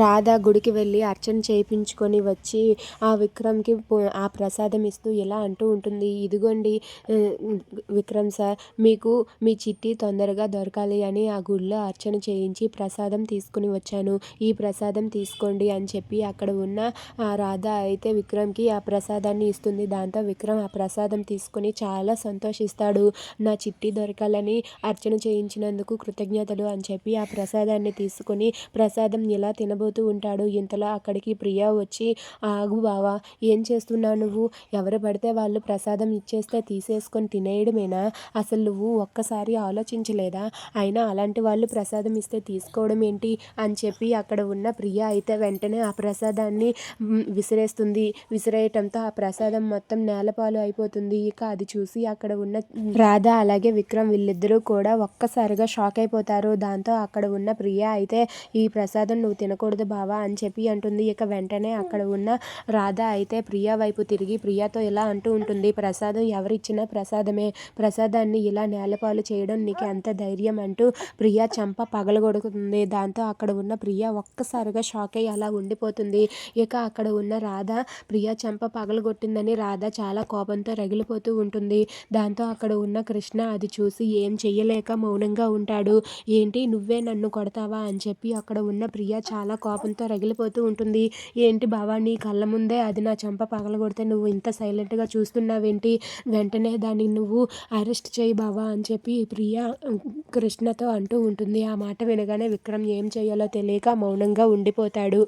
రాధ గుడికి వెళ్ళి అర్చన చేయించుకొని వచ్చి ఆ విక్రమ్కి ఆ ప్రసాదం ఇస్తూ ఇలా అంటూ ఉంటుంది. ఇదిగోండి విక్రమ్ సార్, మీకు మీ చిట్టి తొందరగా దొరకాలి అని ఆ గుడిలో అర్చన చేయించి ప్రసాదం తీసుకుని వచ్చాను. ఈ ప్రసాదం తీసుకోండి అని చెప్పి అక్కడ ఉన్న ఆ రాధ అయితే విక్రమ్కి ఆ ప్రసాదాన్ని ఇస్తుంది. దాంతో విక్రమ్ ఆ ప్రసాదం తీసుకొని చాలా సంతోషిస్తాడు. నా చిట్టి దొరకాలని అర్చన చేయించినందుకు కృతజ్ఞతలు అని చెప్పి ఆ ప్రసాదాన్ని తీసుకొని ప్రసాదం ఇలా తినబోతూ ఉంటాడు. ఇంతలో అక్కడికి ప్రియా వచ్చి, ఆగు బావా, ఏం చేస్తున్నావు నువ్వు? ఎవరు పడితే వాళ్ళు ప్రసాదం ఇచ్చేస్తే తీసేసుకొని తినేయడమేనా? అసలు నువ్వు ఒక్కసారి ఆలోచించలేదా? అయినా అలాంటి వాళ్ళు ప్రసాదం ఇస్తే తీసుకోవడం ఏంటి అని చెప్పి అక్కడ ఉన్న ప్రియా అయితే వెంటనే ఆ ప్రసాదాన్ని విసిరేస్తుంది. విసిరేయటంతో ఆ ప్రసాదం మొత్తం నేలపాలు అయిపోతుంది. ఇక అది చూసి అక్కడ ఉన్న రాధ అలాగే విక్రమ్ వీళ్ళిద్దరూ కూడా ఒక్కసారిగా షాక్ అయిపోతారు. దాంతో అక్కడ ఉన్న ప్రియా అయితే, ఈ ప్రసాదం నువ్వు తినకూడదు బావా అని చెప్పి అంటుంది. ఇక వెంటనే అక్కడ ఉన్న రాధ అయితే ప్రియా వైపు తిరిగి ప్రియాతో ఇలా అంటూ ఉంటుంది, ప్రసాదం ఎవరిచ్చినా ప్రసాదమే, ప్రసాదాన్ని ఇలా నేలపాలు చేయడం నీకు ఎంత ధైర్యం అంటూ ప్రియా చంప పగలగొడుతుంది. దాంతో అక్కడ ఉన్న ప్రియా ఒక్కసారిగా షాక్ అయ్యి అలా ఉండిపోతుంది. ఇక అక్కడ ఉన్న రాధ ప్రియా చంప పగలగొట్టిందని రాధ చాలా కోపంతో రగిలిపోతూ ఉంటుంది. దాంతో అక్కడ ఉన్న కృష్ణ అది చూసి ఏం చెయ్యలేక మౌనంగా ఉంటాడు. ఏంటి, నువ్వే నన్ను కొడతావా అని చెప్పి అక్కడ ఉన్న ప్రియా చాలా కోపంతో రగిలిపోతూ ఉంటుంది. ఏంటి బావా, నీ కళ్ళ ముందే అది నా చెంప పగలగొడితే నువ్వు ఇంత సైలెంట్గా చూస్తున్నావేంటి? వెంటనే దాన్ని నువ్వు అరెస్ట్ చేయి బావా అని చెప్పి ప్రియా కృష్ణతో అంటూ ఉంటుంది. ఆ మాట వినగానే విక్రమ్ ఏం చేయాలో తెలియక మౌనంగా ఉండిపోతాడు.